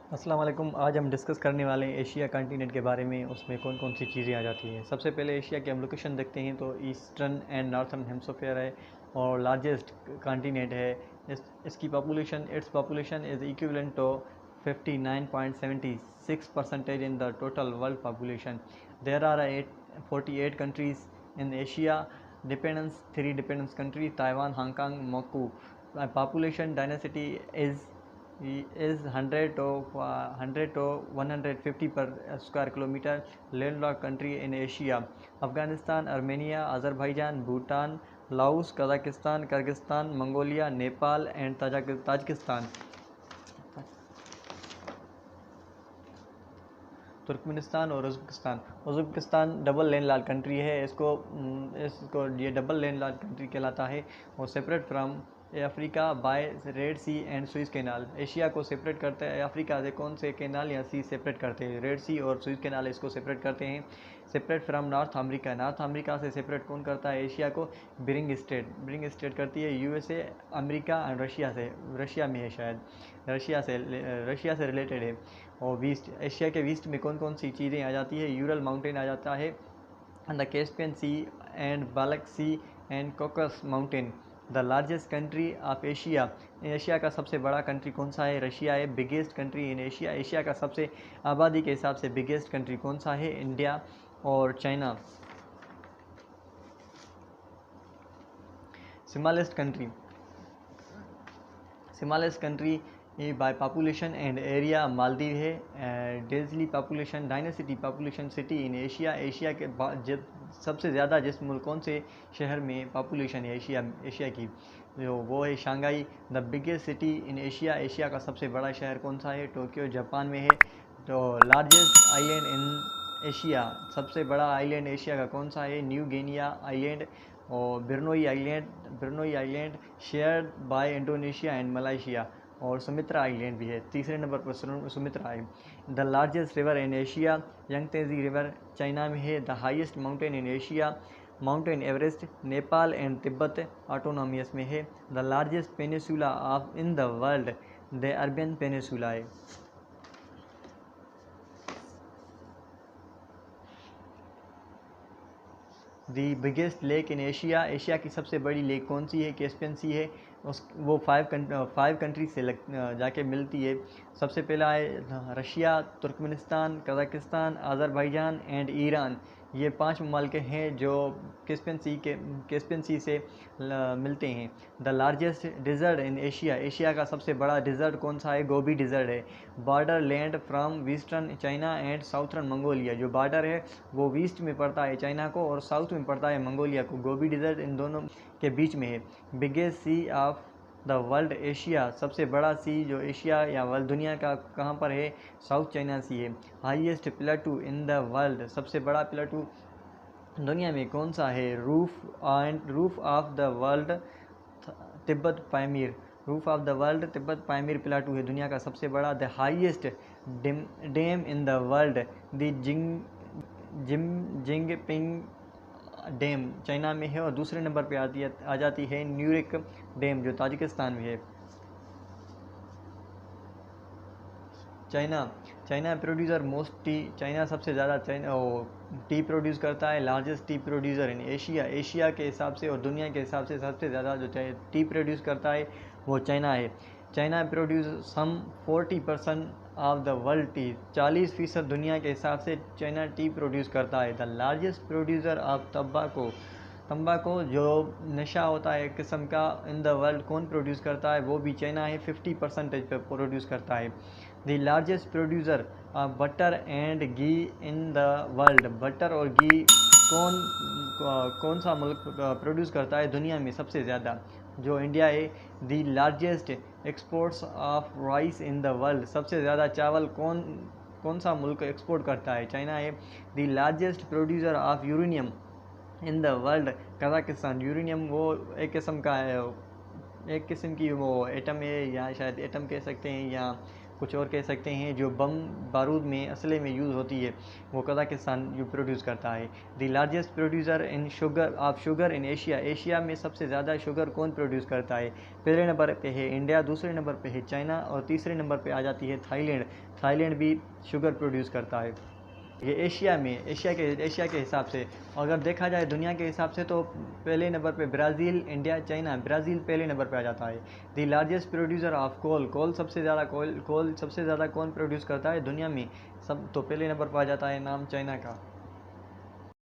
अस्सलाम वालेकुम। आज हम डिस्कस करने वाले हैं एशिया कॉन्टिनेंट के बारे में। उसमें कौन कौन सी चीज़ें आ जाती हैं। सबसे पहले एशिया की हम लोकेशन देखते हैं तो ईस्टर्न एंड नॉर्थर्न हेमिस्फीयर है और लार्जेस्ट कॉन्टिनेंट है। इसकी population its population is equivalent to 59.76% in the total world population. There are 48 countries in Asia. Dependence 3 dependence country Taiwan, Hong Kong, Macau. Population density is 100 to 150 per square kilometer. Landlocked country in Asia: Afghanistan, Armenia, Azerbaijan, Bhutan, Laos, Kazakhstan, Kyrgyzstan, Mongolia, Nepal and Tajikistan. Turkmenistan और Uzbekistan. Uzbekistan double land lord country है। इसको ये double land lord country कहलाता है और separate from Africa by Red Sea and Suez Canal. Asia को separate करता है अफ्रीका से कौन से कैनाल या सी सेपरेट करते हैं? रेड सी और सुइस कैनाल इसको सेपरेट करते हैं। Separate from north America. North America से सेपरेट कौन करता है एशिया को? बिरिंग स्टेट करती है यूएसए, अमेरिका और रशिया से। रशिया में है शायद, रशिया से रिलेटेड है। और वेस्ट, एशिया के वेस्ट में कौन कौन सी चीज़ें आ जाती है? यूरल माउंटेन आ जाता है, the Caspian sea and Black sea and Caucasus mountain. The largest country of Asia. Asia का सबसे बड़ा कंट्री कौन सा है? रशिया है। Biggest country in Asia. Asia का सबसे आबादी के हिसाब से बिगेस्ट कंट्री कौन सा है? इंडिया और China. Smallest country by population and area Maldives है। Densely population density population city in Asia. Asia के सबसे ज़्यादा जिस मुल्क कौन से शहर में पॉपुलेशन है एशिया की, जो वो है Shanghai. The biggest city in Asia. Asia का सबसे बड़ा शहर कौन सा है? टोक्यो जापान में है। तो लार्जेस्ट आइलैंड इन एशिया। सबसे बड़ा आइलैंड एशिया का कौन सा है? न्यू गिनिया आइलैंड और Borneo island shared by Indonesia and Malaysia. और सुमित्रा आइलैंड भी है। तीसरे नंबर पर सुमित्रा है। The largest river in Asia Yangtze river China में है। The highest mountain in Asia mountain Everest Nepal and Tibet autonomous में है। The largest peninsula of in the world the Arabian peninsula है। The biggest lake in Asia. Asia की सबसे बड़ी lake कौन सी है? कैस्पियन सी है। वो फाइव कंट्री से जाके मिलती है। सबसे पहला है Russia, Turkmenistan, Kazakhstan, Azerbaijan and Iran. ये 5 ममालिक हैं जो कैस्पियन सी से मिलते हैं। The largest dessert in Asia. Asia का सबसे बड़ा डिज़र्ट कौन सा है? गोबी डिज़र्ट है। Border land from western China and southern Mongolia. जो बॉर्डर है वो वेस्ट में पड़ता है चाइना को और साउथ में पड़ता है मंगोलिया को। गोबी डिज़र्ट इन दोनों के बीच में है। Biggest sea of the world Asia. सबसे बड़ा सी जो एशिया या वर्ल्ड दुनिया का कहाँ पर है? साउथ चाइना सी है। Highest प्लेटू in the world. सबसे बड़ा प्लेटू दुनिया में कौन सा है? Roof of the world Tibet Pamir. Roof of the world Tibet Pamir plateau है दुनिया का सबसे बड़ा। The highest dam in the world the Jinping dam China में है। और दूसरे नंबर पे आ जाती है न्यूरिक डैम जो ताजिकिस्तान में है। China producer most T. China सबसे ज़्यादा टी प्रोड्यूस करता है। Largest T producer in Asia. Asia के हिसाब से और दुनिया के हिसाब से सबसे ज़्यादा जो टी प्रोड्यूस करता है वो चाइना है। China produce some 40% of the world tea. 40% दुनिया के हिसाब से चाइना टी प्रोड्यूस करता है। द लार्जेस्ट प्रोड्यूसर ऑफ तंबाकू जो नशा होता है एक किस्म का इन द वर्ल्ड कौन प्रोड्यूस करता है? वो भी चाइना है। 50% पे प्रोड्यूस करता है। The largest producer butter and ghee in the world. Butter और घी कौन सा मुल्क प्रोड्यूस करता है दुनिया में सबसे ज़्यादा? जो इंडिया है। The largest exports of rice in the world. सबसे ज़्यादा चावल कौन सा मुल्क एक्सपोर्ट करता है? चाइना है। The largest producer of uranium in the world Kazakhstan. Uranium वो एक किस्म का है, एक किस्म की वो एटम है या शायद एटम कह सकते हैं या कुछ और कह सकते हैं जो बम बारूद में असले में यूज़ होती है, वो कज़ाकिस्तान जो प्रोड्यूस करता है। The largest producer in sugar in Asia, Asia में सबसे ज़्यादा शुगर कौन प्रोड्यूस करता है? पहले नंबर पे है इंडिया, दूसरे नंबर पे है चाइना और तीसरे नंबर पे आ जाती है थाईलैंड। थाईलैंड भी शुगर प्रोड्यूस करता है। ये एशिया के हिसाब से, अगर देखा जाए दुनिया के हिसाब से तो पहले नंबर पे ब्राज़ील, इंडिया, चाइना। ब्राज़ील पहले नंबर पे आ जाता है। The largest producer of coal सबसे ज़्यादा कोल सबसे ज़्यादा कौन प्रोड्यूस करता है दुनिया में? सब तो पहले नंबर पर आ जाता है नाम चाइना का।